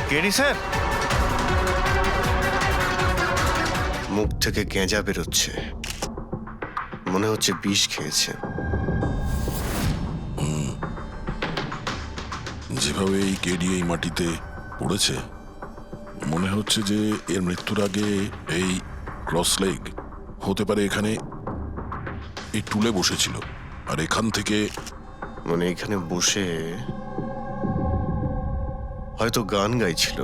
KD sir, মুখ থেকে গেঁজা বেরোচ্ছে, মনে হচ্ছে বিষ খেয়েছে। যেভাবে এই কেডি এই মাটিতে পড়েছে, মনে হচ্ছে যে এর মৃত্যুর আগে এই ক্রস লেগ হতে পারে এখানে এই টুলে বসেছিল, আর এখান থেকে মানে এখানে বসে হয়তো গান গাইছিল।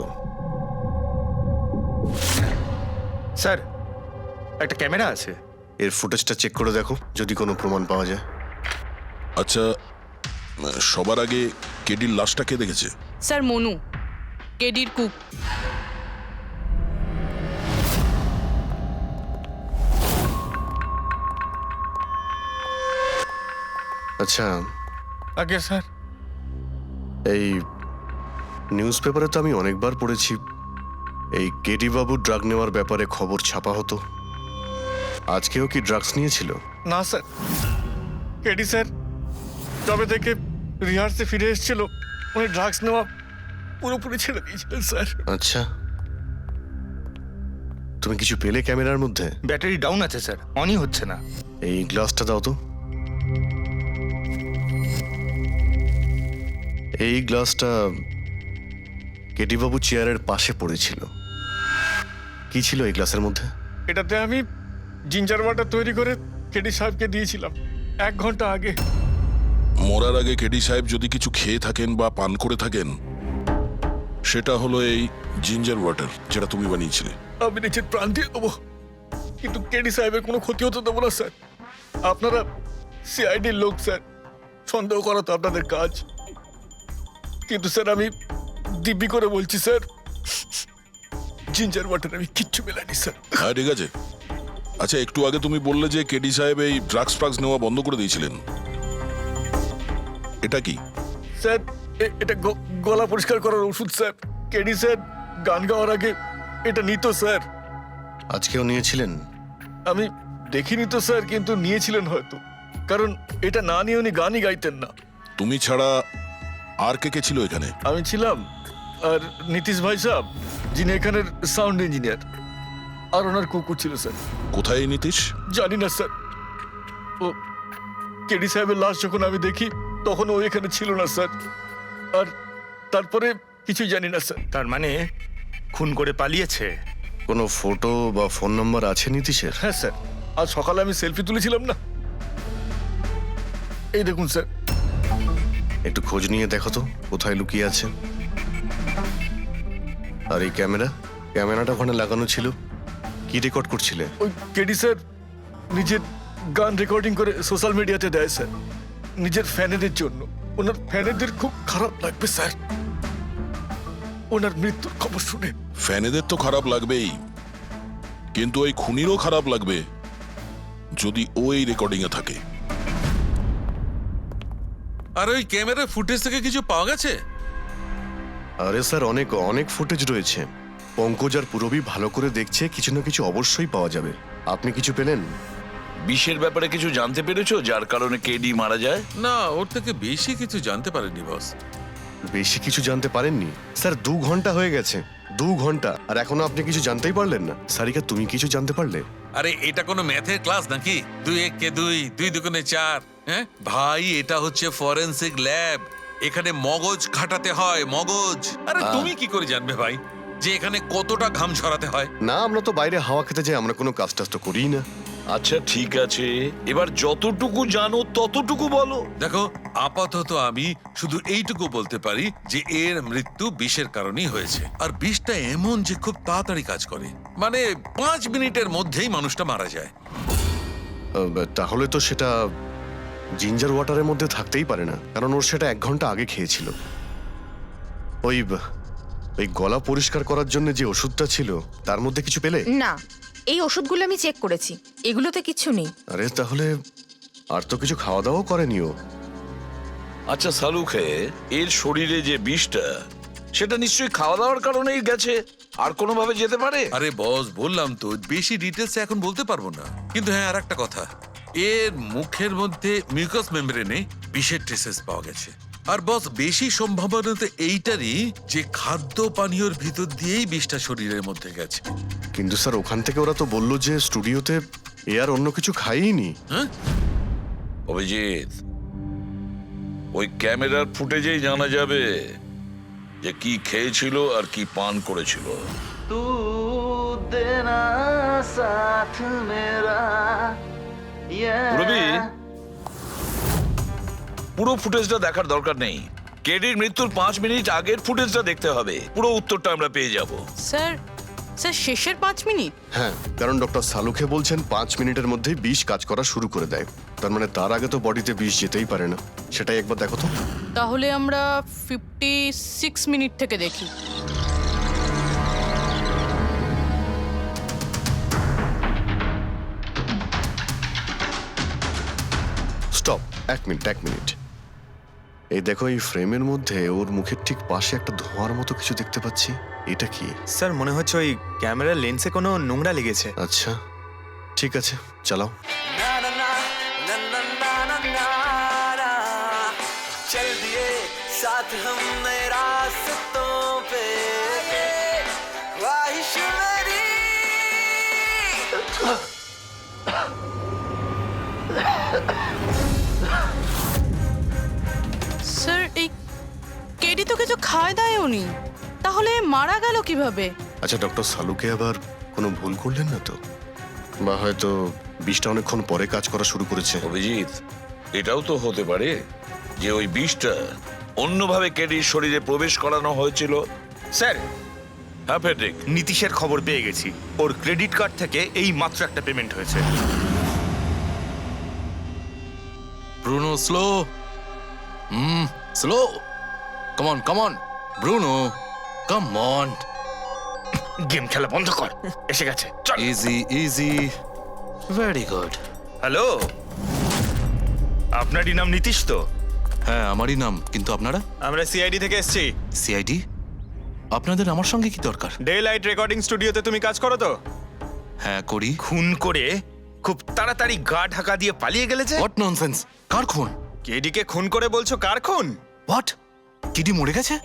স্যার একটা ক্যামেরা আছে, এর ফুটেজটা চেক করে দেখো, যদি কোনো প্রমাণ পাওয়া যায়। আচ্ছা, সবার আগে কেডির লাশটা কে দেখেছে? স্যার মনু, কেডির কুক। আচ্ছা, আগে স্যার এই নিউজ পেপারে তো আমি অনেকবার পড়েছি এই কেডি বাবু ড্রাগ নেওয়ার ব্যাপারে খবর ছাপা হতো। আজকেও কি ড্রাগস নিয়েছিল? না স্যার, কেডি স্যার তবে থেকে রিহার্সে ফিরে এসেছিল, উনি ড্রাগস নেওয়া পুরোপুরি ছেড়ে দিয়েছিলেন স্যার। আচ্ছা, তুমি কিছু পেলে ক্যামেরার মধ্যে? ব্যাটারি ডাউন আছে স্যার, অনই হচ্ছে না। এই গ্লাসটা দাও তো। এই গ্লাসটা কেডি বাবু চেয়ারের পাশে পড়েছিল। কি ছিল এই গ্লাসের মধ্যে? এটাতে আমি জিঞ্জার ওয়াটার তৈরি করে কেডি সাহেবকে দিয়েছিলাম 1 ঘন্টা আগে। মরার আগে কেডি সাহেব যদি কিছু খেয়ে থাকেন বা পান করে থাকেন, সেটা হলো এই জিঞ্জার ওয়াটার, যেটা তুমি বানিয়েছিলে। আমি নিজের প্রাণ দিয়ে দেবো, কিন্তু কেডি সাহেবের কোনো ক্ষতি হতে দেবো না স্যার। আপনারা সিআইডির লোক স্যার, সন্দেহ করা তো আপনাদের কাজ, কিন্তু স্যার আমি দিব্যি করে বলছি স্যার, জিঞ্জার ওয়াটার আমি কিচ্ছু মেলাইনি স্যার। হ্যাঁ, ঠিক আছে। আচ্ছা, একটু আগে তুমি বললে যে কেডি সাহেব এই ড্রাগস ফ্রাগস নেওয়া বন্ধ করে দিয়েছিলেন, এটা কি? স্যার এটা গলা পরিষ্কার করার ওষুধ স্যার। কেডি স্যার গান গাওয়ার আগে এটা নিত স্যার। আজকেও নিয়েছিলেন? আমি দেখিনি তো স্যার, কিন্তু নিয়েছিলেন হয়তো, কারণ এটা না নিয়ে উনি গানই গাইতেন না। তুমি ছাড়া আর কে কে ছিল এখানে? আমি ছিলাম, আর নীতিশ ভাই সাহেব যিনি এখানের সাউন্ড ইঞ্জিনিয়ার, আর ওনার কুকুর ছিল স্যার। কোথায় এই নীতিশ? জানি না স্যার, ও কেডি সাহেবের লাশ যখন আমি দেখি তখন ও এখানে ছিল না স্যার, আর তারপরে কিছুই জানি না স্যার। তার মানে খুন করে পালিয়েছে? কোনো ফটো বা ফোন নাম্বার আছে নীতিশের? হ্যাঁ স্যার, আজ সকালে আমি সেলফি তুলেছিলাম না, এই দেখুন স্যার। একটু খোঁজ নিয়ে দেখো তো কোথায় লুকিয়ে আছে। আর এই ক্যামেরাটা ওখানে লাগানো ছিল, কি রেকর্ড করছিলে? ওই কেডি স্যার নিজের গান রেকর্ডিং করে সোশ্যাল মিডিয়াতে দেয় স্যার, নিজের ফ্যানেদের জন্য। ওনার ফ্যানেদের খুব খারাপ লাগবে স্যার ওনার মৃত্যুর খবর শুনে। ফ্যানেদের তো খারাপ লাগবেই, কিন্তু ওই খুনিরও খারাপ লাগবে যদি ও এই রেকর্ডিং এ থাকে। আর ওই ক্যামেরার ফুটেজ থেকে কিছু পাওয়া গেছে? আরে স্যার, অনেক অনেক ফুটেজ রয়েছে। পঙ্কজ আর পুরবী ভালো করে দেখছে, কিছু না কিছু অবশ্যই পাওয়া যাবে। আপনি কিছু পেলেন? বিষের ব্যাপারে কিছু জানতে পেরেছো যার কারণে কেডি মারা যায়? না, ওর থেকে বেশি কিছু জানতে পারেনি বস। বেশি কিছু জানতে পারেননি স্যার? 2 ঘন্টা হয়ে গেছে, 2 ঘন্টা, আর এখনো আপনি কিছু জানতেই পারলেন না। সারিকা, তুমি কিছু জানতে পারলে? আরে এটা কোনো ম্যাথের ক্লাস নাকি? 2 × 1 = 2, 2 × 2 = 4। হ্যাঁ ভাই, এটা হচ্ছে ফরেনসিক ল্যাব, এখানে মগজ খাটাতে হয়, মগজ। আরে তুমি কি করে জানবে ভাই যে এখানে কতটা ঘাম ঝরাতে হয়? না, আমরা তো বাইরে হাওয়া খেতে যাই, আমরা কোনো কাজ টাজ তো করিই না। আচ্ছা ঠিক আছে, এবার যতটুকু জানো ততটুকু বলো। দেখো, আপাতত আমি শুধু এইটুকু বলতে পারি যে এর মৃত্যু বিষের কারণেই হয়েছে। আর বিষটা এমন যে খুব তাড়াতাড়ি কাজ করে, মানে 5 মিনিটের মধ্যেই মানুষটা মারা যায়। তাহলে তো সেটা জিঞ্জার ওয়াটারের মধ্যে থাকতেই পারে না, কারণ ওর সেটা 1 ঘন্টা আগে খেয়েছিল। ওই গলা পরিষ্কার করার জন্য যে ওষুধটা ছিল তার মধ্যে কিছু পেলে? না, এই ওষুধগুলো আমি চেক করেছি, এগুলোতে কিছু নেই। আরে তাহলে আর তো কিছু খাওয়া দাওয়া করেনি ও। আচ্ছা সালুখে, এর শরীরে যে বিষটা, সেটা নিশ্চয়ই খাওয়া দাওয়ার কারণেই গেছে, আর কোনোভাবে যেতে পারে? আরে বস, বললাম তো বেশি ডিটেলস এখন বলতে পারবো না, কিন্তু হ্যাঁ আর একটা কথা, এর মুখের মধ্যে মিউকাস মেমব্রেনে বিষের ট্রেসেস পাওয়া গেছে। আর বস, বেশি সম্ভাবনা তো এইটারই যে খাদ্য পানীয়র ভিতর দিয়েই বিষটা শরীরের মধ্যে গেছে। কিন্তু স্যার ওখান থেকে ওরা তো বললো যে স্টুডিওতে এ আর অন্য কিছু খাইনি। হ্যাঁ, অভিজিৎ, ওই ক্যামেরার ফুটেজেই জানা যাবে যে কি খেয়েছিল আর কি পান করেছিল। तू देना साथ मेरा রবি, পুরো ফুটেজটা দেখার দরকার নেই। কেডির মৃত্যুর 5 মিনিট আগের ফুটেজটা দেখতে হবে। পুরো উত্তরটা আমরা পেয়ে যাব। স্যার স্যার শেষের 5 মিনিট? হ্যাঁ, কারণ ডক্টর সালুখে বলছেন 5 মিনিটের মধ্যেই বিষ কাজ করা শুরু করে দেয়। তার মানে তার আগে তো বডিতে বিষ যেতেই পারে না। সেটাই একবার দেখো তো। তাহলে আমরা 56 মিনিট থেকে দেখি। Stop, 1 minute. এই দেখো, এই ফ্রেমের মধ্যে ওর মুখের ঠিক পাশে একটা ধোঁয়ার মতো কিছু দেখতে পাচ্ছি। এটা কি? স্যার মনে হচ্ছে ওই ক্যামেরার লেন্সে কোনো নোংরা লেগেছে। আচ্ছা, ঠিক আছে, চালাও। ना ना ना ना ना ना ना ना ना चल दिए साथ हम नए रास्तों पे ख्वाहिश मेरी স্যার এই কেডি তো কিছু খায় দায়ও নি, তাহলে মারা গেল কিভাবে? আচ্ছা, ডক্টর সালুকে আবার কোনো ভুল করলেন না তো? বা হয়তো বিষটা অনেকক্ষণ পরে কাজ করা শুরু করেছে। অভিজিৎ, এটাও তো হতে পারে যে ওই বিষটা অন্যভাবে কেডির শরীরে প্রবেশ করানো হয়েছিল। স্যার, হ্যাঁ ফেডরিক, নীতিশের খবর পেয়ে গেছি। ওর ক্রেডিট কার্ড থেকে এই মাত্র একটা পেমেন্ট হয়েছে। Bruno, slow. Slow. Come on. Bruno, come on. Game খেলা বন্ধ কর, এসে গেছে, চল। Easy. Very good. হ্যালো, আপনারই নাম নীতিশ তো? হ্যাঁ, আমারই নাম, কিন্তু আপনারা? আমরা সিআইডি থেকে এসেছি। সিআইডি? আপনাদের আমার সঙ্গে কি দরকার? ডে লাইট রেকর্ডিং স্টুডিওতে তুমি কাজ করো তো? হ্যাঁ, করি। খুন করে খুব তাড়াতাড়ি গা ঢাকা দিয়ে পালিয়ে গেলে যে? What nonsense? কার খুন? কেডিকে খুন করে বলছো কার খুন? হোয়াট? কিডি মরে গেছে?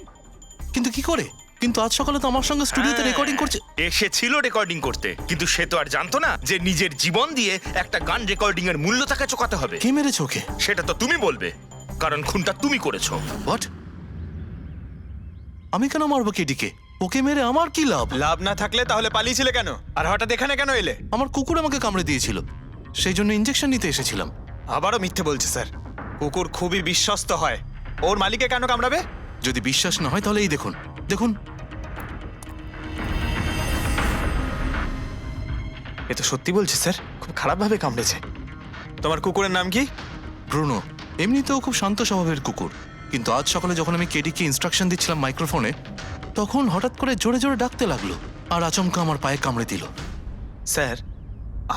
কিন্তু কি করে? কিন্তু আজ সকালে তো আমার সঙ্গে স্টুডিওতে হ্যাঁ, রেকর্ডিং করছে। এসেছিল রেকর্ডিং করতে, কিন্তু সে তো আর জানতো না যে নিজের জীবন দিয়ে একটা গান রেকর্ডিং এর মূল্য তাকে চোকাতে হবে। কে মেরেছে ওকে? সেটা তো তুমি বলবে, কারণ খুনটা তুমি করেছো। হোয়াট? আমি কেন মারবো কেডিকে? ওকে মেরে আমার কি লাভ? লাভ না থাকলে তাহলে পালিয়েছিলে কেন? আর হঠাৎ এখানে কেন এলে? আমার কুকুর আমাকে কামড়ে দিয়েছিল, সেই জন্য ইঞ্জেকশন নিতে এসেছিলাম। আবারও মিথ্যে বলছে স্যার। কুকুর খুবই বিশ্বস্ত হয়, ওর মালিকে কেন কামড়াবে? যদি বিশ্বাস না হয় তাহলে এই দেখুন। এ তো সত্যি বলছে স্যার, খুব খারাপভাবে কামড়েছে। তোমার কুকুরের নাম কি? ব্রুনো। এমনিতেও খুব শান্ত স্বভাবের কুকুর, কিন্তু আজ সকালে যখন আমি কেডিকে ইনস্ট্রাকশন দিচ্ছিলাম মাইক্রোফোনে, তখন হঠাৎ করে জোরে জোরে ডাকতে লাগলো আর আচমকা আমার পায়ে কামড়ে দিল। স্যার,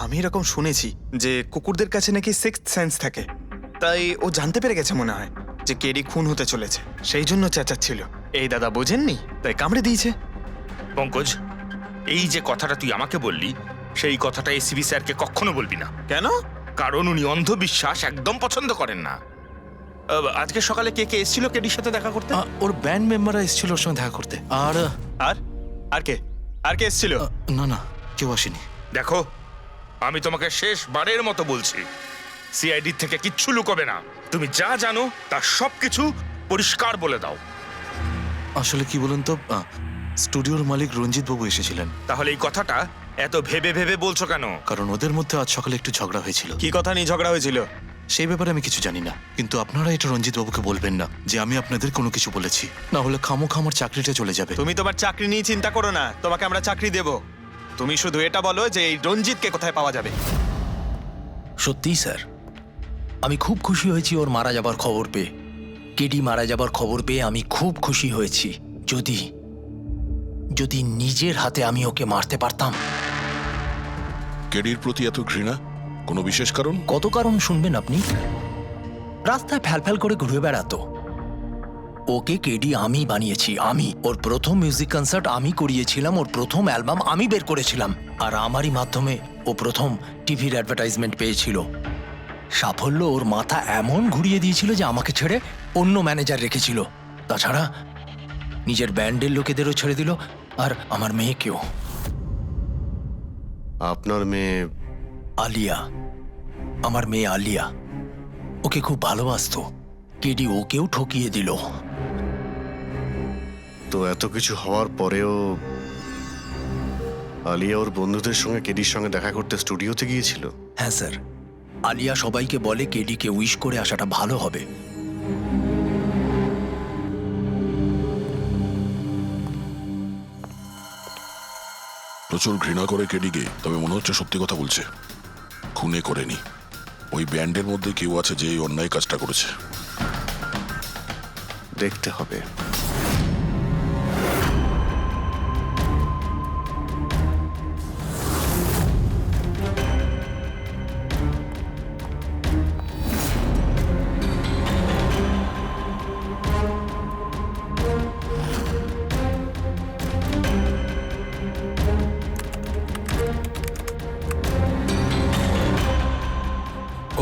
আমি এরকম শুনেছি যে কুকুরদের কাছে নাকি সিক্সথ সেন্স থাকে, তাই ও জানতে পেরে গেছে মনে হয় যে কেডি খুন হতে চলেছে, সেই জন্য চেঁচাচ্ছিল। এই দাদা বোঝেননি, তাই কামড়ে দিয়েছে। পঙ্কজ, এই যে কথাটা তুই আমাকে বললি, সেই কথাটা এসিবি স্যারকে কখনো বলবি না। কেন? কারণ উনি অন্ধবিশ্বাস একদম পছন্দ করেন না। আজকে সকালে কে কে এসেছিল কেডির সাথে দেখা করতে? ওর ব্যান্ড মেম্বাররা এসেছিল ওর সঙ্গে দেখা করতে। আর আর আর কে আর কে এসেছিল? না, কেউ আসেনি। দেখো, আমি তোমাকে শেষবারের মতো বলছি, সিআইডি থেকে কিচ্ছু লুকোবে না। তুমি যা জানো তার সবকিছু পরিষ্কার বলে দাও। আসলে কি বলুন তো, স্টুডিওর মালিক রঞ্জিত বাবু এসেছিলেন। তাহলে এই কথাটা এত ভেবে ভেবে বলছো কেন? কারণ ওদের মধ্যে আজ সকালে একটু ঝগড়া হয়েছিল। কি কথা নিয়ে ঝগড়া হয়েছিল? সেই ব্যাপারে আমি কিছু জানি না, কিন্তু আপনারা এটা রঞ্জিত বাবুকে বলবেন না যে আমি আপনাদের কোনো কিছু বলেছি, না হলে খামোখা আমার চাকরিটা চলে যাবে। তুমি তোমার চাকরি নিয়ে চিন্তা করো না, তোমাকে আমরা চাকরি দেব। তুমি শুধু এটা বলো যে এই রঞ্জিতকে কোথায় পাওয়া যাবে। সত্যিই স্যার, আমি খুব খুশি হয়েছি ওর মারা যাবার খবর পেয়ে। কেডি মারা যাবার খবর পেয়ে আমি খুব খুশি হয়েছি। যদি নিজের হাতে আমি ওকে মারতে পারতাম। কেডির প্রতি এত ঘৃণা, কোনো বিশেষ কারণ? কত কারণ শুনবেন আপনি? রাস্তায় ফ্যালফ্যাল করে ঘুরে বেড়াতো। ওকে কেডি আমি বানিয়েছি, আমি। ওর প্রথম মিউজিক কনসার্ট আমি করিয়েছিলাম, ওর প্রথম অ্যালবাম আমি বের করেছিলাম, আর আমারই মাধ্যমে ও প্রথম টিভির অ্যাডভার্টাইজমেন্ট পেয়েছিল। সাফল্য ওর মাথা এমন ঘুরিয়ে দিয়েছিল যে আমাকে ছেড়ে অন্য ম্যানেজার রেখেছিল। তাছাড়া নিজের ব্যান্ডের লোকেদেরও ছেড়ে দিল, আর আমার মেয়েকেও। আপনার মেয়ে? আলিয়া, আমার মেয়ে আলিয়া। ওকে খুব ভালোবাসতো, কেডি ওকেও ঠকিয়ে দিল। তো এত কিছু হওয়ার পরেও আলিয়া ওর বন্ধুদের সঙ্গে কেডির সঙ্গে দেখা করতে স্টুডিওতে গিয়েছিল? হ্যাঁ স্যার, আলিয়া সবাইকে বলে কেডিকে উইশ করে আসাটা ভালো হবে। প্রচুর ঘৃণা করে কেডিকে, তবে মনে হচ্ছে সত্যি কথা বলছে। খুনে করেনি, ওই ব্যান্ডের মধ্যে কেউ আছে যে এই অন্যায় কাজটা করেছে। দেখতে হবে।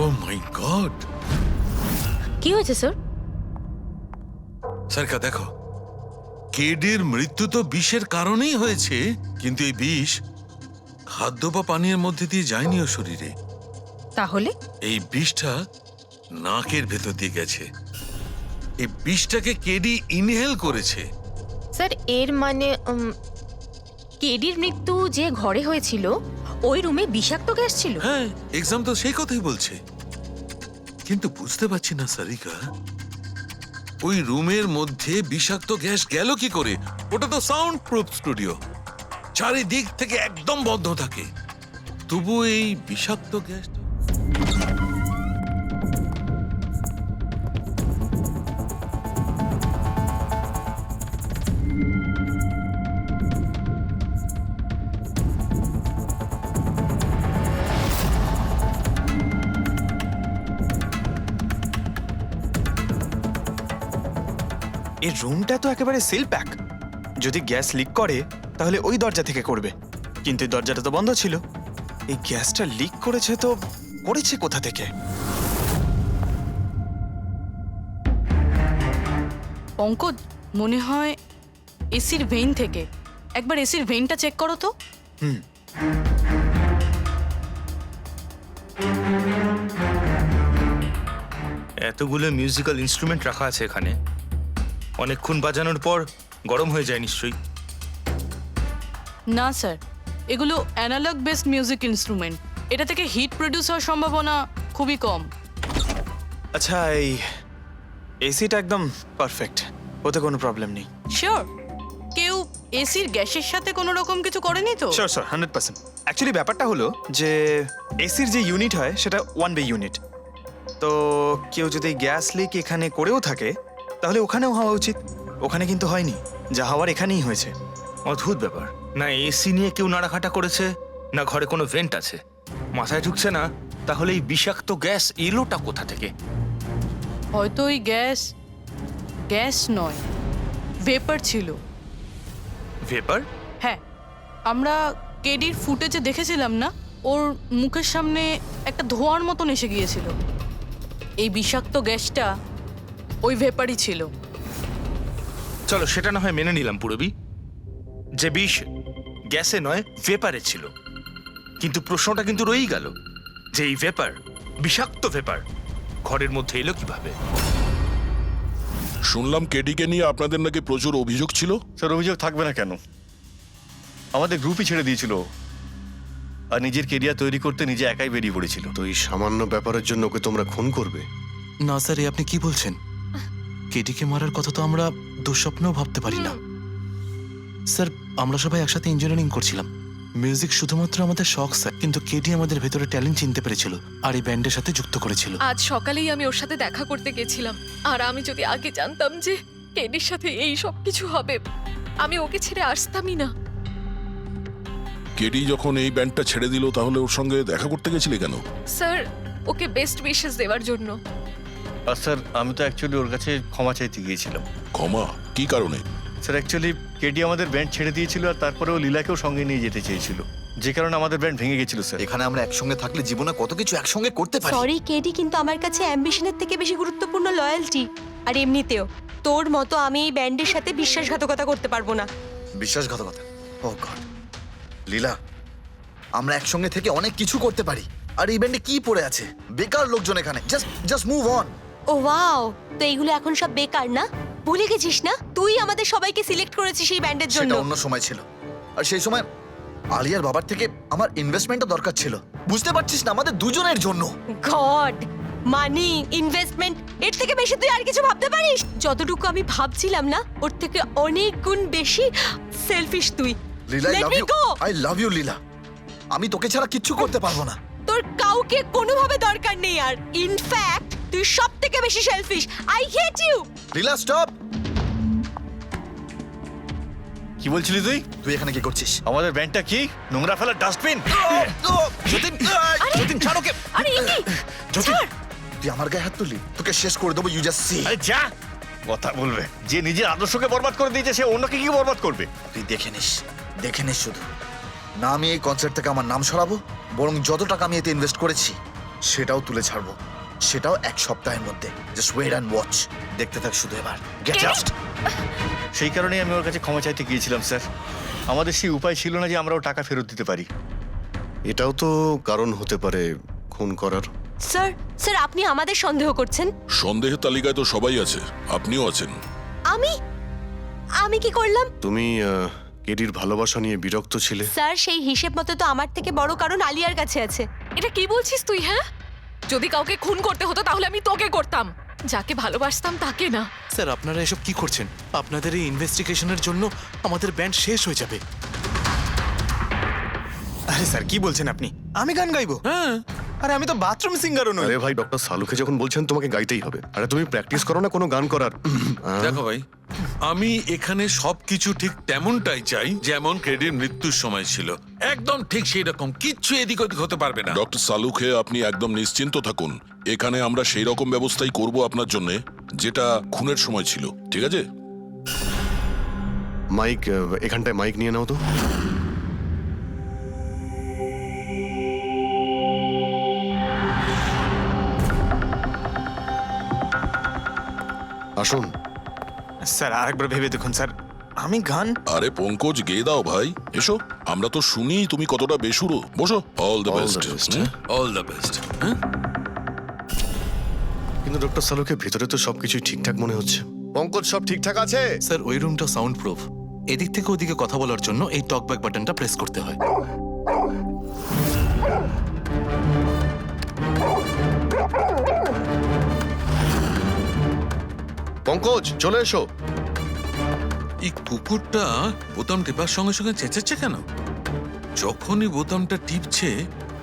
ও মাই গড! কি হয়েছে স্যার? সারিকা দেখো, কেডির মৃত্যু তো বিষের কারণেই হয়েছে, কিন্তু এই বিষ খাদ্য বা পানীয়ের মধ্যে দিয়ে যায়নি ও শরীরে। তাহলে এই বিষটা নাকের ভেতর দিয়ে গেছে। এই বিষটাকে কেডি ইনহেল করেছে। স্যার এর মানে কেডির মৃত্যু যে ঘরে হয়েছিল ওই রুমে বিষাক্ত গ্যাস ছিল? হ্যাঁ, এক্সাম তো সেই কথাই বলছে। কিন্তু বুঝতে পারছি না সারিকা, ওই রুমের মধ্যে বিষাক্ত গ্যাস গেল কি করে? ওটা তো সাউন্ড প্রুফ স্টুডিও, চারিদিক থেকে একদম বন্ধ থাকে, তবু এই বিষাক্ত গ্যাস। এই রুমটা তো একেবারে সিল প্যাক। যদি গ্যাস লিক করে তাহলে ওই দরজা থেকে করবে, কিন্তু এই দরজাটা তো বন্ধ ছিল। এই গ্যাসটা লিক করেছে তো করেছে কোথা থেকে? পঙ্কজ, মনে হয় এসির ভেইন থেকে। একবার এসির ভেইনটা চেক করো তো। এতগুলো মিউজিক্যাল ইনস্ট্রুমেন্ট রাখা আছে এখানে, অনেকক্ষণ বাজানোর পর গরম হয়ে যায় নিশ্চয়ই। না স্যার, এগুলো অ্যানালগ বেসড মিউজিক ইনস্ট্রুমেন্ট। এটা থেকে হিট প্রডিউস হওয়ার সম্ভাবনা খুবই কম। আচ্ছা, এই এসিটা একদম পারফেক্ট, ওতে কোনো প্রবলেম নেই? শিওর? কেউ এসির গ্যাসের সাথে কোনো রকম কিছু করেনি তো? Sure sir, 100%। অ্যাকচুয়ালি ব্যাপারটা হলো যে এসির যে ইউনিট হয় সেটা 1 বে ইউনিট। তো কেউ যদি গ্যাস লিক এখানে করেও থাকে তাহলে ওখানেও হওয়া উচিত। ওখানে কিন্তু হয়নি, যা হওয়ার এখানেই হয়েছে। অদ্ভুত ব্যাপার, না এসি নিয়ে কেউ নাড়াঘাটা করেছে, না ঘরে কোনো ভেন্ট আছে। মাথায় ঢুকছে না তাহলে এই বিষাক্ত গ্যাস এলোটা কোথা থেকে? হয়তো ওই গ্যাস নয়, ভেপার ছিল। ভেপার? হ্যাঁ, আমরা কেডির ফুটেজে দেখেছিলাম না, ওর মুখের সামনে একটা ধোঁয়ার মতন এসে গিয়েছিল। এই বিষাক্ত গ্যাসটা ওই ভেপারই ছিল। চলো সেটা না হয় মেনে নিলাম পুরবি, যে বিষ গ্যাসে নয় ভেপারে ছিল। কিন্তু প্রশ্নটা কিন্তু রয়েই গেল যে এই ভেপার, বিষাক্ত ভেপার ঘরের মধ্যে এলো কিভাবে? শুনলাম কেডিকে নিয়ে আপনাদের নাকি প্রচুর অভিযোগ ছিল। স্যার, অভিযোগ থাকবে না কেন? আমাদের গ্রুপই ছেড়ে দিয়েছিল, আর নিজের কেরিয়ার তৈরি করতে নিজে একাই বেরিয়ে পড়েছিল। তো এই সামান্য ব্যাপারের জন্য ওকে তোমরা খুন করবে? না স্যার, এ আপনি কি বলছেন? কেডিকে মারার কথা তো আমরা দুঃস্বপ্নেও ভাবতে পারি না। স্যার, আমরা সবাই একসাথে ইঞ্জিনিয়ারিং করছিলাম। মিউজিক শুধুমাত্র আমাদের শখ স্যার, কিন্তু কেডি আমাদের ভেতরে ট্যালেন্ট চিনতে পেরেছিল আর এই ব্যান্ডের সাথে যুক্ত করেছিল। আজ সকালেই আমি ওর সাথে দেখা করতে গেছিলাম, আর আমি যদি আগে জানতাম যে কেডির সাথে এই সব কিছু হবে, আমি ওকে ছেড়ে আসতামই না। কেডি যখন এই ব্যান্ডটা ছেড়ে দিল তাহলে ওর সঙ্গে দেখা করতে গেছিলে কেন? স্যার, ওকে বেস্ট উইশেস দেওয়ার জন্য। আর স্যার, আমি তো অ্যাকচুয়ালি ওর কাছে ক্ষমা চাইতে গিয়েছিলাম। ক্ষমা? কি কারণে? স্যার, অ্যাকচুয়ালি কেডি আমাদের ব্যান্ড ছেড়ে দিয়েছিল, আর তারপরে ও লীলাকেও সঙ্গে নিয়ে যেতে চেয়েছিল। যে কারণে আমাদের ব্যান্ড ভেঙে গেছিল স্যার। এখানে আমরা একসঙ্গে থাকলে জীবনে কত কিছু একসঙ্গে করতে পারি। সরি কেডি, কিন্তু আমার কাছে অ্যাম্বিশনের থেকে বেশি গুরুত্বপূর্ণ লয়্যালটি। আর এমনিতেও তোর মতো আমি এই ব্যান্ডের সাথে বিশ্বাসঘাতকতা করতে পারবো না। বিশ্বাসঘাতকতা? ও গড লীলা, আমরা একসঙ্গে থেকে অনেক কিছু করতে পারি। আর এই ব্যান্ডে কি পড়ে আছে? বেকার লোকজন এখানে। Just move on. Oh wow, তো এইগুলো এখন সব বেকার না? ভুলে গেছিস না তুই আমাদের সবাইকে সিলেক্ট করেছিস এই ব্যান্ডের জন্য? সেটা অন্য সময় ছিল। আর সেই সময় আলিয়ার বাবার থেকে আমার ইনভেস্টমেন্টও দরকার ছিল। বুঝতে পারছিস না, আমাদের দুজনের জন্য। গড, মানি, ইনভেস্টমেন্ট, এর থেকে বেশি তুই আর কিছু ভাবতে পারিস? যতটুকু আমি ভাবছিলাম না, ওর থেকে অনেক গুণ বেশি সেলফিশ তুই। Leela, Let me go! I love you Leela. আমি তোকে ছাড়া কিচ্ছু করতে পারবো না। তোর কাউকে কোনোভাবে দরকার নেই আর। ইনফ্যাক্ট তুই সব থেকে বেশি selfish. I hate you. Leela stop. কি বলছিলি তুই? তুই এখানে কি করছিস? আমাদের ব্যান্ডটা কি নোংরা ফেলার ডাস্টবিন? যতীন, যতীন ছাড় ওকে। আরে ইনি, যতীন, তুই আমার গায়ে হাত তুললি, তোকে শেষ করে দেবো। You just see. আরে যা, কথা বলবে। যে নিজের আদর্শকে বরবাদ করে দিয়েছে সে অন্যকে কি বরবাদ করবে? তুই দেখে নিস শুধু। না আমি এই কনসার্ট থেকে আমার নাম সরাবো, বরং যত টাকা আমি এতে ইনভেস্ট করেছি সেটাও তুলে ছাড়বো। সেটাও 1 সপ্তাহের মধ্যে। Just wait and watch. দেখতে থাক শুধু এবার। Get out. সেই কারণেই আমি ওর কাছে ক্ষমা চাইতে গিয়েছিলাম স্যার। আমাদের সেই উপায় ছিল না যে আমরা ওর টাকা ফেরত দিতে পারি। এটাও তো কারণ হতে পারে খুন করার। স্যার আপনি আমাদের সন্দেহ করছেন? সন্দেহের তালিকায় তো সবাই আছে, আপনিও আছেন। আমি কি করলাম? তুমি কেডির ভালোবাসা নিয়ে বিরক্ত ছিলে। স্যার সেই হিসেব মতো তো আমার থেকে বড় কারণ আলিয়ার কাছে আছে। এটা কি বলছিস তুই? হ্যাঁ, যদি কাউকে খুন করতে হতো তাহলে আমি তোকে করতাম, যাকে ভালোবাসতাম তাকে না। স্যার আপনারা এসব কি করছেন? আপনাদের এই ইনভেস্টিগেশনের জন্য আমাদের ব্যান্ড শেষ হয়ে যাবে। আরে স্যার কি বলছেন আপনি? আমি গান গাইবো? হ্যাঁ। আরে আমি তো বাথরুম সিঙ্গারও নই। আরে ভাই, ডক্টর সালুকে যখন বলছেন তোমাকে গাইতেই হবে। আরে তুমি প্র্যাকটিস করো না কোনো গান করার? দেখো ভাই, আমি এখানে সবকিছু ঠিক তেমনটাই চাই যেমন ক্রেডির মৃত্যুর সময় ছিল। একদম ঠিক সেই রকম, কিচ্ছু এদিক ওদিক হতে পারবে না। ডক্টর সালুখে, আপনি একদম নিশ্চিন্ত থাকুন। এখানে আমরা সেই রকম ব্যবস্থাই করব আপনার জন্য যেটা খুনের সময় ছিল, ঠিক আছে? মাইক, এখানটায় মাইক নিয়ে নাও তো। আসুন স্যার আরেকবার ভেবে দেখুন স্যার, আমি গান। আরে পঙ্কজ, গেয়ে দাও ভাই, এসো। আমরা তো শুনি তুমি কতটা বেসুরো। বসো। All the All the best. best. All the best. কিন্তু ডক্টর সালুকে ভিতরে তো সবকিছুই ঠিকঠাক মনে হচ্ছে। পঙ্কজ, সব ঠিকঠাক আছে? স্যার ওই রুমটা সাউন্ড প্রুফ। এদিক থেকে ওদিকে কথা বলার জন্য এই টকব্যাক বাটনটা প্রেস করতে হয়। পঙ্কজ, চলে এসো। এই কুকুরটা বোতাম টেপার সঙ্গে সঙ্গে চেঁচাচ্ছে কেন? যখনই বোতামটা টিপছে,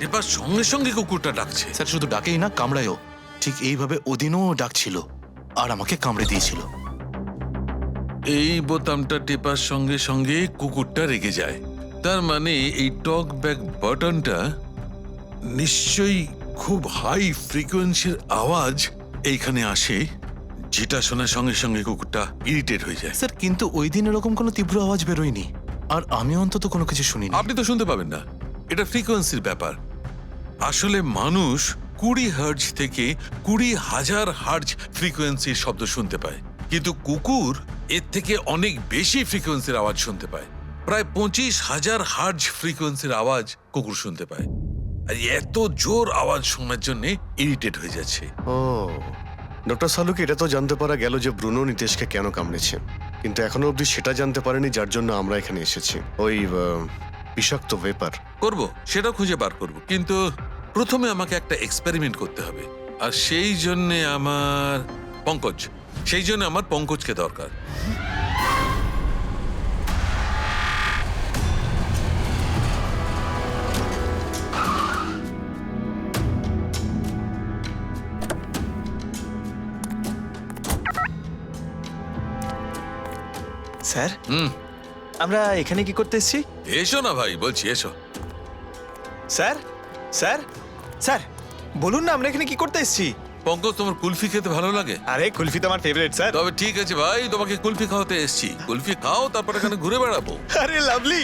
টেপার সঙ্গে সঙ্গে কুকুরটা ডাকছে। স্যার শুধু ডাকেই না, কামড়ায়ও। ঠিক এইভাবে ওদিনও ডাকছিল আর আমাকে কামড়ে দিয়েছিল। এই বোতামটা টেপার সঙ্গে সঙ্গে কুকুরটা রেগে যায়। তার মানে এই টক ব্যাক বাটনটা নিশ্চয়ই খুব হাই ফ্রিকোয়েন্সির আওয়াজ এইখানে আসে, যেটা শোনার সঙ্গে সঙ্গে কুকুরটা ইরিটেট হয়ে যায়। স্যার কিন্তু ওই দিন এরকম কোনো তীব্র আওয়াজ বেরোয়নি, আর আমি অন্তত কোনো কিছু শুনিনি। আপনি তো শুনতে পাবেন না, এটা ফ্রিকোয়েন্সির ব্যাপার। আসলে মানুষ 20 হার্জ থেকে 20,000 হার্জ ফ্রিকোয়েন্সির শব্দ শুনতে পায়, কিন্তু কুকুর এর থেকে অনেক বেশি ফ্রিকোয়েন্সির আওয়াজ শুনতে পায়। প্রায় 25,000 হার্জ ফ্রিকোয়েন্সির আওয়াজ কুকুর শুনতে পায়। আর এত জোর আওয়াজ শোনার জন্য ইরিটেট হয়ে যাচ্ছে। ও, ডক্টর সালুকে এটা তো জানতে পারা গেল যে ব্রুনো নিতেশকে কেন কামড়েছে, কিন্তু এখনো অবধি সেটা জানতে পারেনি যার জন্য আমরা এখানে এসেছি। ওই বিষাক্ত ভেপার। করব, সেটা খুঁজে বার করব, কিন্তু প্রথমে আমাকে একটা এক্সপেরিমেন্ট করতে হবে। আর সেই জন্য আমার পঙ্কজকে দরকার। স্যার আমরা এখানে কি করতে এসেছি? এসো না ভাই, বলছি এসো। স্যার স্যার স্যার বলুন না আমরা এখানে কি করতে এসেছি? পঙ্কজ, তোমার কুলফি খেতে ভালো লাগে? আরে কুলফি তো আমার ফেভারিট স্যার। তবে ঠিক আছে ভাই, তোমাকে কুলফি খাওয়াতে এসেছি। কুলফি খাও, তারপর এখানে ঘুরে বেড়াবো। আরে লাভলি।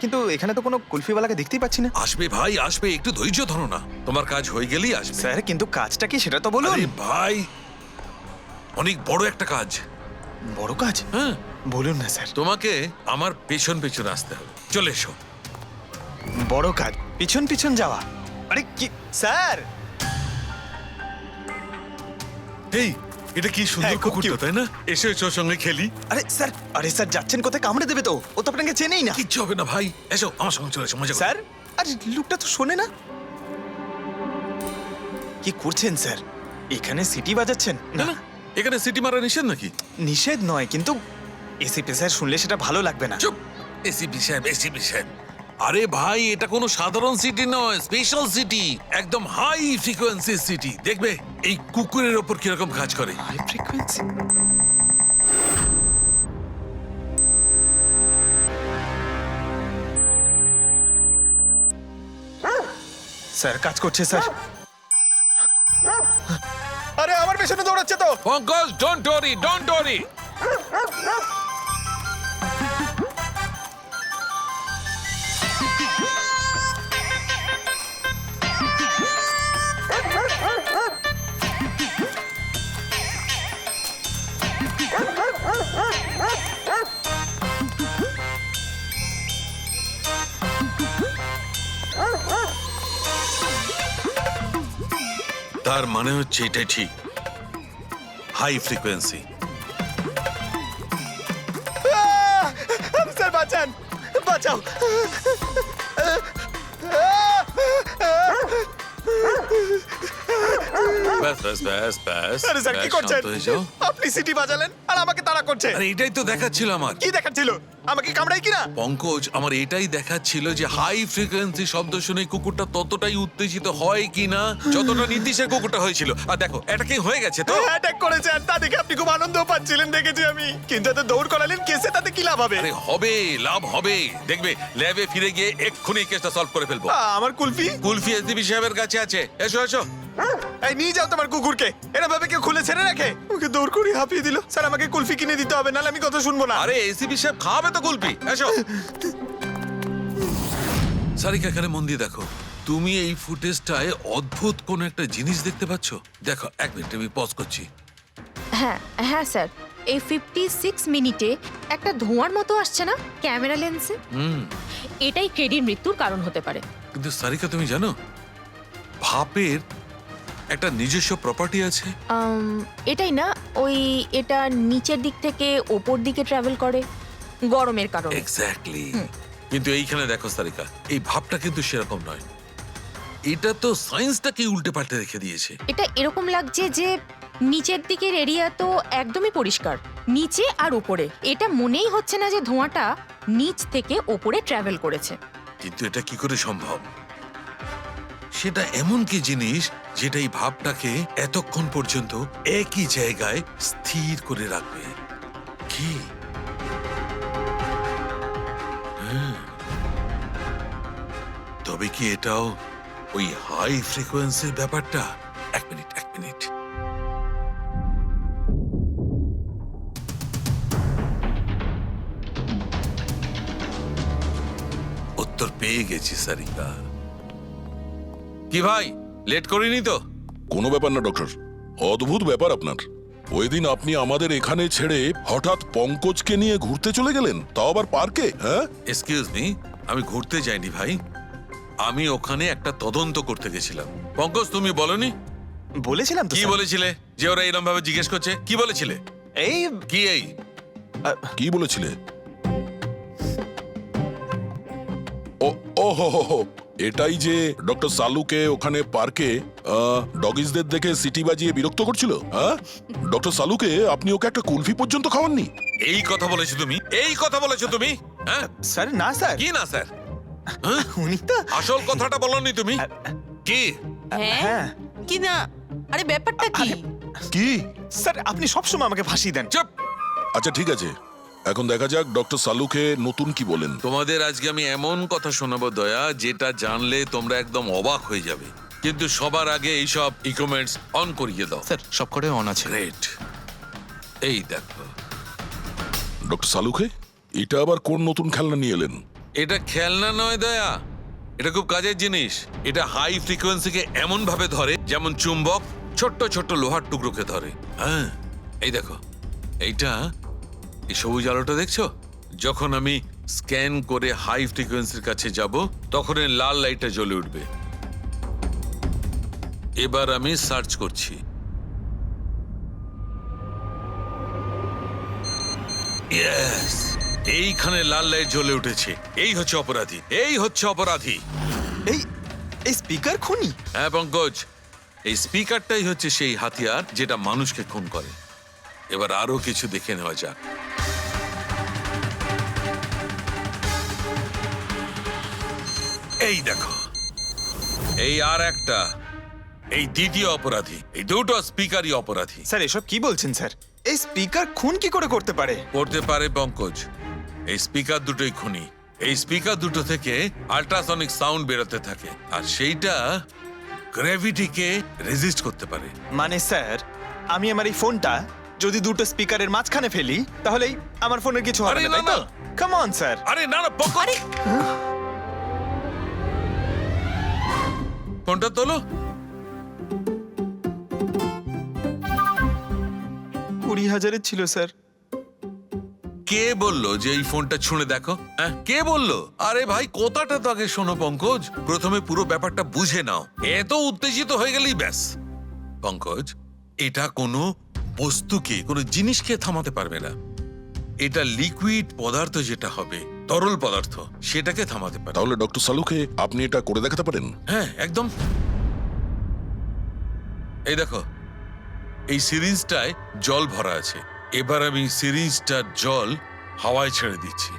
কিন্তু এখানে তো কোনো কুলফিওয়ালাকে দেখতেই পাচ্ছি না। আসবে ভাই, আসবে, একটু ধৈর্য ধরো না, তোমার কাজ হয়ে গেলেই আসবে। স্যার কিন্তু কাজটা কি সেটা তো বলুন। আরে ভাই, অনেক বড় একটা কাজ। বড় কাজ? হ্যাঁ, বলুন না স্যার। তোমাকে আমার পেছন পেছন আসতে হবে, চলে এসো। বড় কাজ, পিছন পিছন যাওয়া? আরে কি স্যার! এই, এটা কি সুন্দর হ্যাঁ, খুব কুকুরটা, cute। তাই না? এসো এসো, ওর সঙ্গে খেলি। আরে স্যার যাচ্ছেন কোথায়? কামড়ে দেবে তো, ও তো আপনাকে চেনেই না। কিচ্ছু হবে না ভাই, এসো আমার সঙ্গে চলে এসো, মজা করো। স্যার, আরে লোকটা তো শোনে না। কি করছেন স্যার? এখানে সিটি বাজাচ্ছেন? না না, এখানে সিটি মারা নিষেধ নাকি? নিষেধ নয়, কিন্তু এসিপি স্যার শুনলে সেটা ভালো লাগবে না। চুপ, এসিপি সাহেব, এসিপি সাহেব। আরে ভাই, এটা কোনো সাধারণ সিটি নয়, স্পেশাল সিটি, একদম হাই ফ্রিকোয়েন্সি সিটি। দেখবে এই কুকুরের ওপর কিরকম কাজ করে। High frequency? স্যার কাজ করছে স্যার। আরে আমার পেছনে দৌড়াচ্ছে তো। Pankaj, don't worry, don't worry. তার মানে হচ্ছে এটাই ঠিক, হাই ফ্রিকোয়েন্সি। স্যার বাঁচান, বাঁচাও। ব্যাস ব্যাস ব্যাস ব্যাস। আরে স্যার কি ব্যাস, করছেন? শান্ত হয়ে যাও। আপনি সিটি বাজালেন আর আমাকে তাড়া করছে। আরে এটাই তো দেখাচ্ছিল আমার। কি দেখাচ্ছিল? আমাকে কামড়াই কিনা? পঙ্কজ, আমার এটাই দেখাচ্ছিল যে হাই ফ্রিকোয়েন্সি শব্দ শুনে কুকুরটা ততটাই উত্তেজিত হয় কিনা যতটা নীতিশের কুকুরটা হয়েছিল। আর দেখো, এটা কি হয়ে গেছে তো। অ্যাটাক করেছে আর তা দেখে আপনি খুব আনন্দ পাচ্ছিলেন দেখেছি আমি। কিন্তু এত দৌড় করালেন কেসে, তাতে কি লাভ হবে? আরে হবে, লাভ হবে। দেখবে ল্যাবে ফিরে গিয়ে এক্ষুনি কেসটা সলভ করে ফেলবো। আমার কুলফি? কুলফি এসডিপি সাহেবের কাছে আছে, এসো এসো। এই নিয়ে যাও তোমার কুকুরকে। এরা ভাবে কেউ খুলে ছেড়ে রাখে? ওকে দৌড় করে হাঁপিয়ে দিল। স্যার আমাকে কুলফি কিনে দিতে হবে, নাহলে আমি কথা শুনবো না। আরে এসিপি সাহেব খাওয়াবে তো কুলফি, এসো। সারিকা, এখানে মন দিয়ে দেখো, তুমি এই ফুটেজটায় অদ্ভুত কোন একটা জিনিস দেখতে পাচ্ছ? দেখো, এক মিনিট আমি পজ করছি। হ্যাঁ হ্যাঁ স্যার, এই 56 মিনিটে একটা ধোঁয়ার মতো আসছে না ক্যামেরা লেন্সে? এটাই কেডির মৃত্যুর কারণ হতে পারে। কিন্তু সারিকা, তুমি জানো ভাপের একটা নিজস্ব প্রপার্টি আছে? এটাই না, ওই এটা নিচের দিক থেকে ওপর দিকে ট্রাভেল করে গরমের কারণে। এক্স্যাক্টলি। কিন্তু এইখানে দেখো সারিকা, এই ভাবটা কিন্তু সেরকম নয়। এটা তো সায়েন্সটাকে উল্টে পাল্টে রেখে দিয়েছে। এটা এরকম লাগছে যে নিচের দিকের এরিয়া তো একদমই পরিষ্কার, নিচে আর উপরে এটা মনেই হচ্ছে না যে ধোঁয়াটা নিচ থেকে ওপরে ট্রাভেল করেছে। কিন্তু এটা কি করে সম্ভব? সেটা এমন কি জিনিস যেটা এই ভাবটাকে এতক্ষণ পর্যন্ত একই জায়গায় স্থির করে রাখবে? কি? তবে কি এটাও ওই হাই ফ্রিকোয়েন্সির ব্যাপারটা? এক মিনিট, এক মিনিট। উত্তর পেয়ে গেছি সারিকা। কি ভাই, লেট করিনি তো? কোনো ব্যাপার না ডক্টর, অদ্ভুত ব্যাপার আপনার। ওই দিন আপনি আমাদের এখানে ছেড়ে হঠাৎ পঙ্কজকে নিয়ে ঘুরতে চলে গেলেন, তাও আবার পার্কে। হ্যাঁ, এক্সকিউজ মি, আমি ঘুরতে যাইনি ভাই, আমি ওখানে একটা তদন্ত করতে গেছিলাম। পঙ্কজ, তুমি বলনি? বলেছিলাম তো। কি বলেছিলে যে ওরা এরকম ভাবে জিজ্ঞেস করছে? কি বলেছিলে? এই কি এই কি বলেছিলে? ও হো হো হো, এটাই যে ডক্টর সালুকে ওখানে পার্কে ডগিসদের দেখে সিটি বাজিয়ে বিরক্ত করছিল। হ্যাঁ, ডক্টর সালুকে আপনি ওকে একটা কুলফি পর্যন্ত খাওয়াননি? এই কথা বলেছো তুমি? এই কথা বলেছো তুমি? হ্যাঁ স্যার, না স্যার। কি না স্যার? উনি তো আসল কথাটা বলনি তুমি। কি? হ্যাঁ কি না? আরে ব্যাপারটা কি? কি? স্যার, আপনি সবসময় আমাকে ফাঁসিয়ে দেন। চুপ। আচ্ছা ঠিক আছে, এখন দেখা যাক ডক্টর সালুকে নতুন কি বলেন। তোমাদের আজকে আমি এমন কথা শোনাবো দয়া, যেটা জানলে তোমরা একদম অবাক হয়ে যাবে। কিন্তু সবার আগে এইসব ইকুইপমেন্টস অন করিয়ে দাও। স্যার সব করে অন আছে। গ্রেট। এই দেখো, ডক্টর সালুকে, এটা আবার কোন নতুন খেলনা নিয়ে এলেন? এটা খেলনা নয় দয়া, এটা খুব কাজের জিনিস। এটা হাই ফ্রিকোয়েন্সিকে এমন ভাবে ধরে যেমন চুম্বক ছোট্ট ছোট্ট লোহার টুকরোকে ধরে। হ্যাঁ, এই দেখো, এইটা, এই সবুজ আলোটা দেখছো? যখন আমি স্ক্যান করে হাই ফ্রিকোয়েন্সির কাছে যাব তখন এই লাল লাইটটা জ্বলে উঠবে। এবার আমি সার্চ করছি। ইয়েস, এইখানে লাল লাইট জ্বলে উঠেছে। এই হচ্ছে অপরাধী, এই হচ্ছে অপরাধী। এই স্পিকার খুনি? হ্যাঁ পঙ্কজ, এই স্পিকারটাই হচ্ছে সেই হাতিয়ার যেটা মানুষকে খুন করে। এবার আরো কিছু দেখে নেওয়া যাক। এই দেখো, এই আর একটা, এই দ্বিতীয় অপরাধী। এই দুটো স্পিকারই অপরাধী। স্যার এসব কি বলছেন স্যার? এই স্পিকার খুন কি করে করতে পারে? করতে পারে পঙ্কজ, এই স্পিকার দুটোই খুনি। এই স্পিকার দুটো থেকে আল্ট্রাসনিক সাউন্ড বেরোতে থাকে, আর সেইটা গ্র্যাভিটিকে রেজিস্ট করতে পারে। মানে স্যার, আমি আমার এই ফোনটা যদি দুটো স্পিকারের মাঝখানে ফেলি তাহলেই আমার ফোনের কিছু হবে আরে না, তাই না, তো? Come on sir. আরে না না পঙ্কজ, ফোনটা তোলো। 20,000-এর ছিল স্যার। কে বললো যে এই ফোনটা ছুঁড়ে দেখো? হ্যাঁ, কে বললো? আরে ভাই, কথাটা তো আগে শোনো পঙ্কজ, প্রথমে পুরো ব্যাপারটা বুঝে নাও। এত উত্তেজিত হয়ে গেলেই ব্যাস। পঙ্কজ, এটা কোনো বস্তুকে, কোনো জিনিসকে থামাতে পারবে না। এটা লিকুইড পদার্থ যেটা হবে, তরল পদার্থ, সেটাকে থামাতে পারে। তাহলে ডক্টর সালুকে আপনি এটা করে দেখাতে পারেন? হ্যাঁ, একদম। এই দেখো, এই সিরিঞ্জটায় জল ভরা আছে। এবার আমি সিরিঞ্জটার জল হাওয়ায় ছেড়ে দিচ্ছি।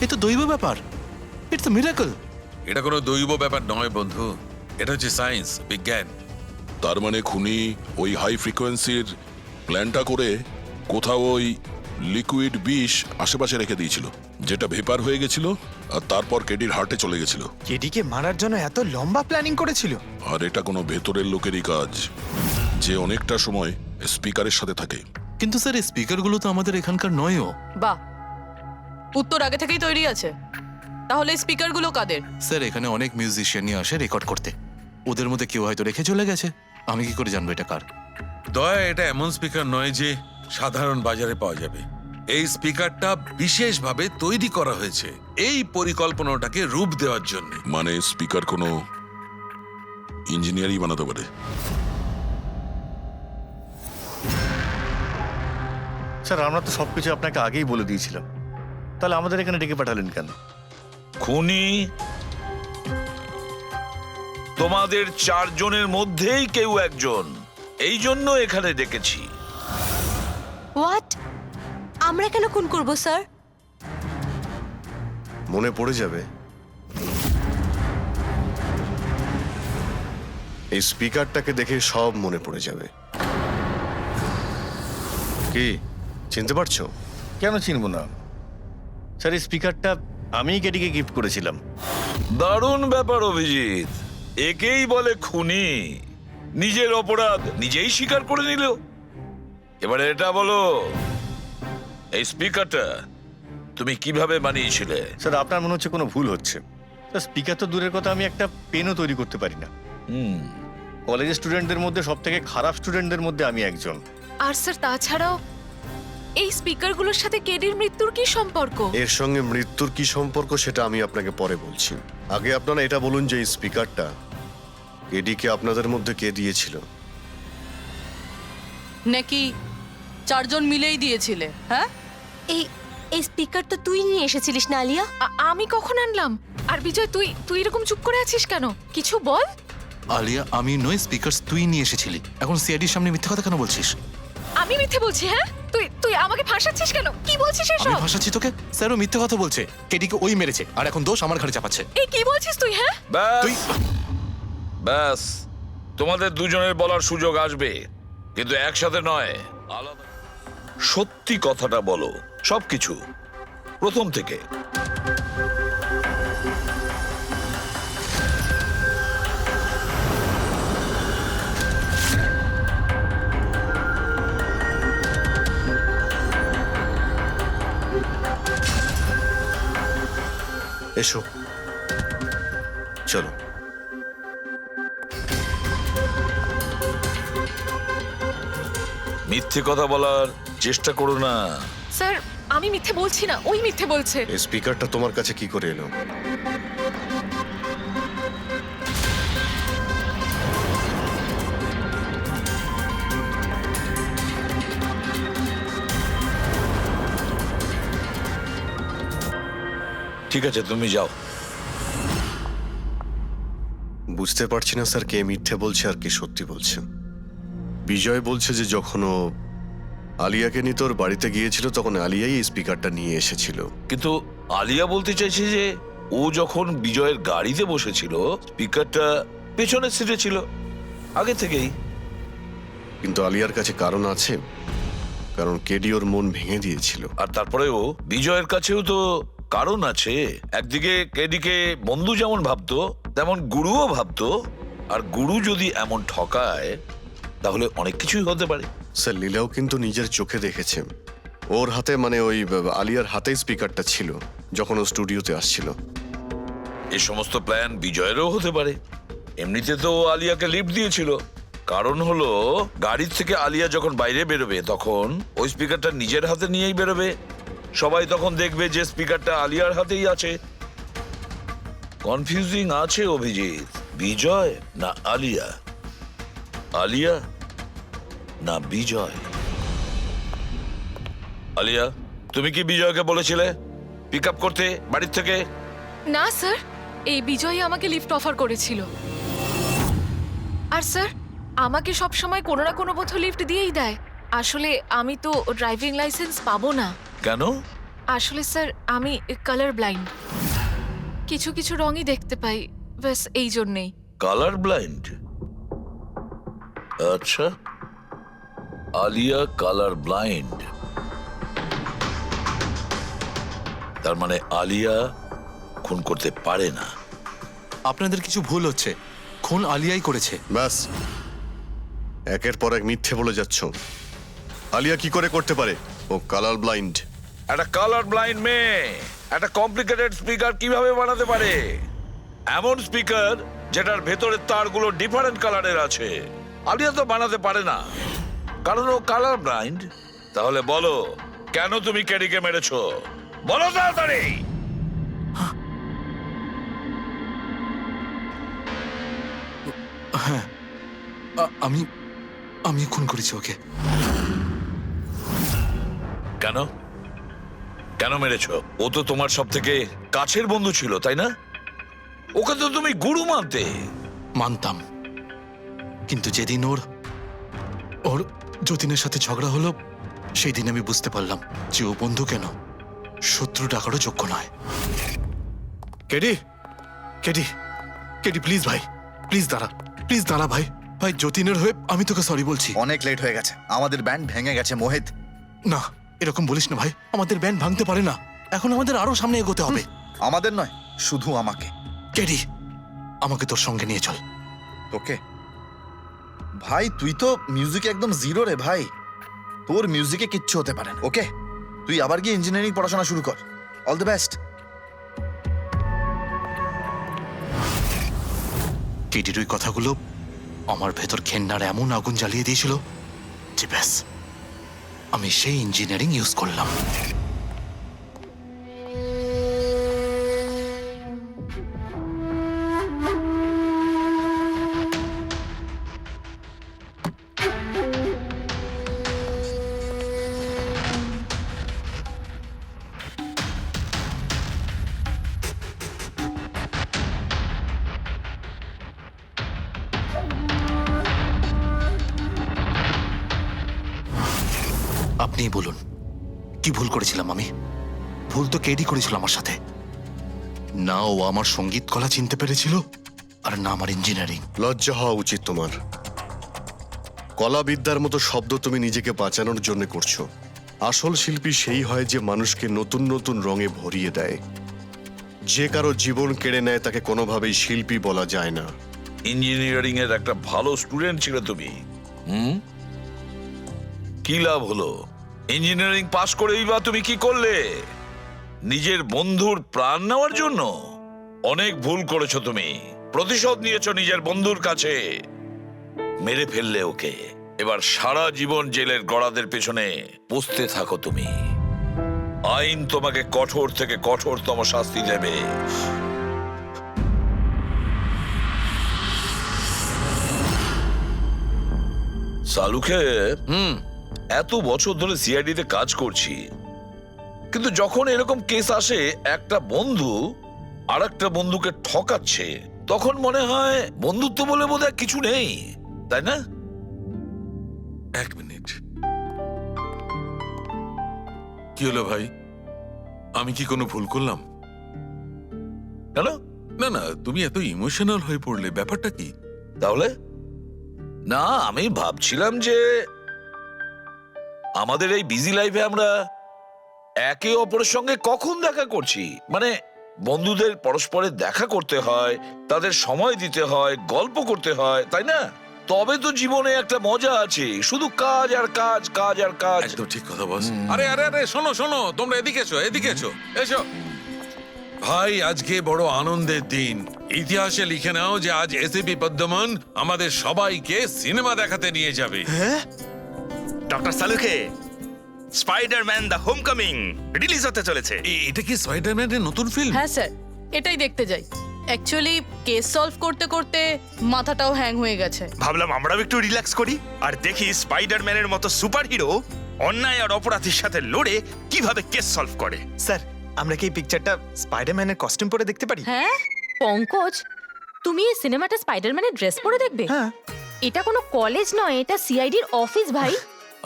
এ তো দৈব ব্যাপার, ইটস আ মিরাকল। এটা কোনো দৈব ব্যাপার নয় বন্ধু, এটা হচ্ছে সায়েন্স, বিজ্ঞান। তার মানে খুনি ওই হাই ফ্রিকোয়েন্সির প্ল্যানটা করে কোথাও ওই লিকুইড বিষ আশেপাশে রেখে দিয়েছিল, যেটা ভেপার হয়ে গেছিল, আর তারপর কেডির হার্টে চলে গেছিল। কেডিকে মারার জন্য এত লম্বা প্ল্যানিং করেছিল? আর এটা কোনো ভেতরের লোকেরই কাজ, যে অনেকটা সময় স্পিকারের সাথে থাকে। কিন্তু স্যার, এই স্পিকারগুলো তো আমাদের এখানকার নয়ও। বাহ, উত্তর আগে থেকেই তৈরি আছে। তাহলে স্পিকারগুলো কাদের? স্যার, এখানে অনেক মিউজিশিয়ানই আসে রেকর্ড করতে, ওদের মধ্যে কেউ হয়তো রেখে চলে গেছে। আমি কি করে জানবো এটা কার? দয়া, এটা এমন স্পিকার নয় যে সাধারণ বাজারে পাওয়া যাবে। এই স্পিকারটা বিশেষভাবে তৈরি করা হয়েছে এই পরিকল্পনাটাকে রূপ দেওয়ার জন্য। মানে স্পিকার কোনো ইঞ্জিনিয়ারই বানাতে পারে? স্যার, আমরা তো সবকিছু আপনাকে আগেই বলে দিয়েছিলাম, তাহলে আমাদের এখানে ডেকে পাঠালেন কেন? খুনি তোমাদের 4 জনের মধ্যেই কেউ একজন, এই জন্য এখানে ডেকেছি। হোয়াট? আমরা কেন খুন করব স্যার? মনে পড়ে যাবে, এই স্পিকারটাকে দেখে সব মনে পড়ে যাবে। কি চিনতে পারছো? কেন চিনব না স্যার, এই স্পিকারটা আমিই কেডিকে গিফট করেছিলাম। দারুণ ব্যাপার অভিজিৎ, একেই বলে খুনি। নিজের অপরাধ নিজেই স্বীকার করে নিল। এবারে এটা বলো, এই স্পিকারটা তুমি কিভাবে বানিয়েছিলে? স্যার, আপনার মনে হচ্ছে কোনো ভুল হচ্ছে। স্যার, স্পিকার তো দূরের কথা, আমি একটা পেনও তৈরি করতে পারি না। কলেজের স্টুডেন্টদের মধ্যে সব থেকে খারাপ স্টুডেন্টদের মধ্যে আমি একজন। আর স্যার, তাছাড়াও এই স্পিকারগুলোর সাথে কেডির মৃত্যুর কি সম্পর্ক? এর সঙ্গে মৃত্যুর কি সম্পর্ক সেটা আমি আপনাকে পরে বলছি। আগে আপনারা এটা বলুন যে এই স্পিকারটা কেডিকে আপনাদের মধ্যে কে দিয়েছিল? নাকি 4 জন মিলেই দিয়েছিলে? হ্যাঁ, এই স্পিকার তো তুই নিয়ে এসেছিলিস না আলিয়া? আমি কখন আনলাম? আর বিজয়, তুই এরকম চুপ করে আছিস কেন? কিছু বল। আলিয়া, আমি নই, স্পিকার তুই নিয়ে এসেছিলি। এখন সিআইডির সামনে মিথ্যা কথা কেন বলছিস? আমি মিথ্যে বলছি? হ্যাঁ, তুই আমাকে ফাঁসাচ্ছিস কেন? কি বলছিস আমি এসব? ফাঁসাচ্ছি তোকে? স্যারও মিথ্যা কথা বলছে, কেডিকে ওই মেরেছে, আর এখন দোষ আমার ঘাড়ে চাপাচ্ছে। এই কি বলছিস তুই? হ্যাঁ, ব্যাস, তোমাদের দুজনের বলার সুযোগ আসবে, কিন্তু একসাথে নয়, আলাদা। সত্যি কথাটা বলো, সবকিছু প্রথম থেকে। এসো চলো। মিথ্যে কথা বলার চেষ্টা করো না। স্যার আমি মিথ্যে বলছি না, ওই মিথ্যে বলছে। এই স্পিকারটা তোমার কাছে কি করে এলো? ঠিক আছে, তুমি যাও। বুঝতে পারছি না স্যার কে মিথ্যে বলছে আর কে সত্যি বলছে। বিজয় বলছে যে যখন ও আলিয়াকে নিয়ে তোর বাড়িতে গিয়েছিল তখন আলিয়াই এই স্পিকারটা নিয়ে এসেছিল। কিন্তু আলিয়া বলতে চাইছে যে ও যখন বিজয়ের গাড়িতে বসেছিল স্পিকারটা পেছনের সিটে ছিল আগে থেকেই। কিন্তু আলিয়ার কাছে কারণ আছে, কারণ কেডি ওর মন ভেঙে দিয়েছিল। আর তারপরেও বিজয়ের কাছেও তো কারণ আছে। একদিকে কেডিকে বন্ধু যেমন ভাবতো তেমন গুরুও ভাবতো, আর গুরু যদি এমন ঠকায় তাহলে অনেক কিছুই হতে পারে। স্যার লীলাও কিন্তু নিজের চোখে দেখেছে ওর হাতে, মানে ওই আলিয়ার হাতে স্পিকারটা ছিল যখন ও স্টুডিওতে আসছিল। এই সমস্ত প্ল্যান বিজয়েরও হতে পারে। এমনিতে তো ও আলিয়াকে লিফট দিয়েছিল, কারণ হলো গাড়ির থেকে আলিয়া যখন বাইরে বেরোবে তখন ওই স্পিকারটা নিজের হাতে নিয়েই বেরোবে। সবাই তখন দেখবে যে স্পিকারটা আলিয়ার হাতেই আছে। কনফিউজিং আছে অভিজিৎ। বিজয় না আলিয়া, আলিয়া না বিজয়। আলিয়া, তুমি কি বিজয়কে বলেছিলে পিক আপ করতে বাড়ির থেকে? না স্যার, এই বিজয়ই আমাকে লিফট অফার করেছিল। আর স্যার আমাকে সব সময় কোনো না কোনো বোধ লিফট দিয়েই দেয়। আসলে আমি তো ড্রাইভিং লাইসেন্স পাবো না। কেন? আসলে স্যার আমি কালার ব্লাইন্ড, কিছু কিছু রঙই দেখতে পাই, ব্যাস এই জন্যেই। Colour blind? আচ্ছা, আলিয়া কালার ব্লাইন্ড। তার মানে আলিয়া খুন করতে পারে না। আপনাদের কিছু ভুল হচ্ছে, খুন আলিয়াই করেছে। ব্যাস, একের পর এক মিথ্যে বলে যাচ্ছ। আলিয়া কি করে করতে পারে? ও কালার ব্লাইন্ড। একটা কালার ব্লাইন্ড মেয়ে একটা কমপ্লিকেটেড স্পিকার কিভাবে বানাতে পারে? এমন স্পিকার যেটার ভেতরের তারগুলো ডিফারেন্ট কালারের আছে। আলিয়া তো বানাতে পারে না, কারণ ও কালার ব্লাইন্ড। তাহলে বলো, কেন তুমি কেডিকে মেরেছো? বলো তাড়াতাড়ি। হ্যাঁ, আমি আমি খুন করেছি ওকে। কেন কেন মেরেছো? ও তো তোমার সব থেকে কাছের বন্ধু ছিল, তাই না? ওকে তো তুমি গুরু মানতে। মানতাম, কিন্তু যেদিন ওর ওর যতীনের সাথে ঝগড়া হলো সেই দিন আমি বুঝতে পারলাম যে ও বন্ধু কেন শত্রু ডাকারও যোগ্য নয়। কেডি, কেডি, কেডি প্লিজ ভাই, প্লিজ দাঁড়া, প্লিজ দাঁড়া ভাই। ভাই যতীনের হয়ে আমি তোকে সরি বলছি। অনেক লেট হয়ে গেছে, আমাদের ব্যান্ড ভেঙে গেছে মোহিত। না, এরকম বলিস না ভাই, আমাদের ব্যান্ড ভাঙতে পারে না। এখন আমাদের আরো সামনে এগোতে হবে। আমাদের নয়, শুধু আমাকে। কেডি, আমাকে তোর সঙ্গে নিয়ে চল। তোকে? ভাই তুই তো মিউজিকে একদম জিরো রে ভাই, তোর মিউজিকে কিচ্ছু হতে পারে না। ওকে, তুই আবার গিয়ে ইঞ্জিনিয়ারিং পড়াশোনা শুরু কর। All the best. কেডির ওই কথাগুলো আমার ভেতর ঘেন্নার এমন আগুন জ্বালিয়ে দিয়েছিল যে ব্যাস, আমি সেই ইঞ্জিনিয়ারিং ইউজ করলাম। আপনিই বলুন, কি ভুল করেছিলাম আমি? ভুল তো কেডি করেছিল আমার সাথে। না ও আমার সঙ্গীত কলা চিনতে পেরেছিল, আর না আমার ইঞ্জিনিয়ারিং। লজ্জা হওয়া উচিত তোমার। কলাবিদ্যার মতো শব্দ তুমি নিজেকে বাঁচানোর জন্য করছো। আসল শিল্পী সেই হয় যে মানুষকে নতুন নতুন রঙে ভরিয়ে দেয়। যে কারো জীবন কেড়ে নেয় তাকে কোনোভাবেই শিল্পী বলা যায় না। ইঞ্জিনিয়ারিং এর একটা ভালো স্টুডেন্ট ছিল তুমি। কি লাভ হলো? ইঞ্জিনিয়ারিং পাশ করেই বা তুমি কি করলে? নিজের বন্ধুর প্রাণ নেওয়ার জন্য? অনেক ভুল করেছো তুমি। প্রতিশোধ নিয়েছো নিজের বন্ধুর কাছে, মেরে ফেললে ওকে। এবার সারা জীবন জেলের গড়াদের পেছনে পুষতে থাকো তুমি। আইন তোমাকে কঠোর থেকে কঠোরতম শাস্তি দেবে। সালুকে এত বছর ধরে সিআইডি তে কাজ করছি, কিন্তু যখন এরকম কেস আসে একটা বন্ধু আর একটা বন্ধুকে ঠকাচ্ছে, তখন মনে হয় বন্ধুত্ব বলে বোধহয় কিছু নেই, তাই না? এক মিনিট, কি হলো ভাই? আমি কি কোনো ভুল করলাম? কেন? না না, তুমি এত ইমোশনাল হয়ে পড়লে, ব্যাপারটা কি? তাহলে না, আমি ভাবছিলাম যে আমাদের এই বিজি লাইফে আমরা একে অপরের সঙ্গে কখন দেখা করছি। মানে বন্ধুদের পরস্পরের দেখা করতে হয়, তাদের সময় দিতে হয়, গল্প করতে হয়, তাই না? তবে তো জীবনে একটা মজা আছে। শুধু কাজ আর কাজ, কাজ আর কাজ। একদম ঠিক কথা বস। আরে আরে আরে, শোনো শোনো, তোমরা এদিকে এসো, এদিকে এসো, এসো। ভাই, আজকে বড় আনন্দের দিন। ইতিহাসে লিখে নাও যে আজ এসিপি পদ্মমন আমাদের সবাইকে সিনেমা দেখাতে নিয়ে যাবে। ডক্টর সালুকে, স্পাইডারম্যান দ্য হোমকামিং রিলিজ হতে চলেছে। এটা কি স্পাইডারম্যানের নতুন ফিল্ম? হ্যাঁ স্যার, এটাই দেখতে যাই। অ্যাকচুয়ালি কেস সলভ করতে করতে মাথাটাও হ্যাং হয়ে গেছে। ভাবলাম আমরাও একটু রিল্যাক্স করি আর দেখি স্পাইডারম্যানের মতো সুপারহিরো অন্যায় আর অপরাধীর সাথে লড়ে কিভাবে কেস সলভ করে। স্যার, আমরা কি এই পিকচারটা স্পাইডারম্যানের কস্টিউম পরে দেখতে পারি? হ্যাঁ পঙ্কজ, তুমি এই সিনেমাটা স্পাইডারম্যানের ড্রেস পরে দেখবে? হ্যাঁ। এটা কোনো কলেজ নয়, এটা সিআইডির অফিস ভাই।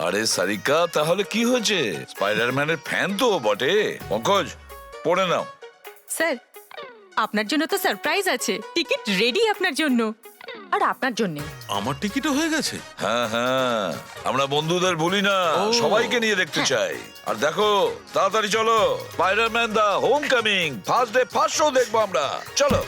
আরে সারিকা, তাহলে কি হয়েছে? স্পাইডারম্যানের ফ্যান তো বটে। পঙ্কজ, পড়ে নাও। স্যার, আপনার জন্য তো সারপ্রাইজ আছে। টিকিট রেডি আপনার জন্য আর আপনার জন্য। আমার টিকিটও হয়ে গেছে? হ্যাঁ হ্যাঁ, আমরা বন্ধুদের ভুলি না, সবাইকে নিয়ে দেখতে চাই। আর দেখো, তাড়াতাড়ি চলো, Spiderman the homecoming first day first show দেখবো আমরা। চলো।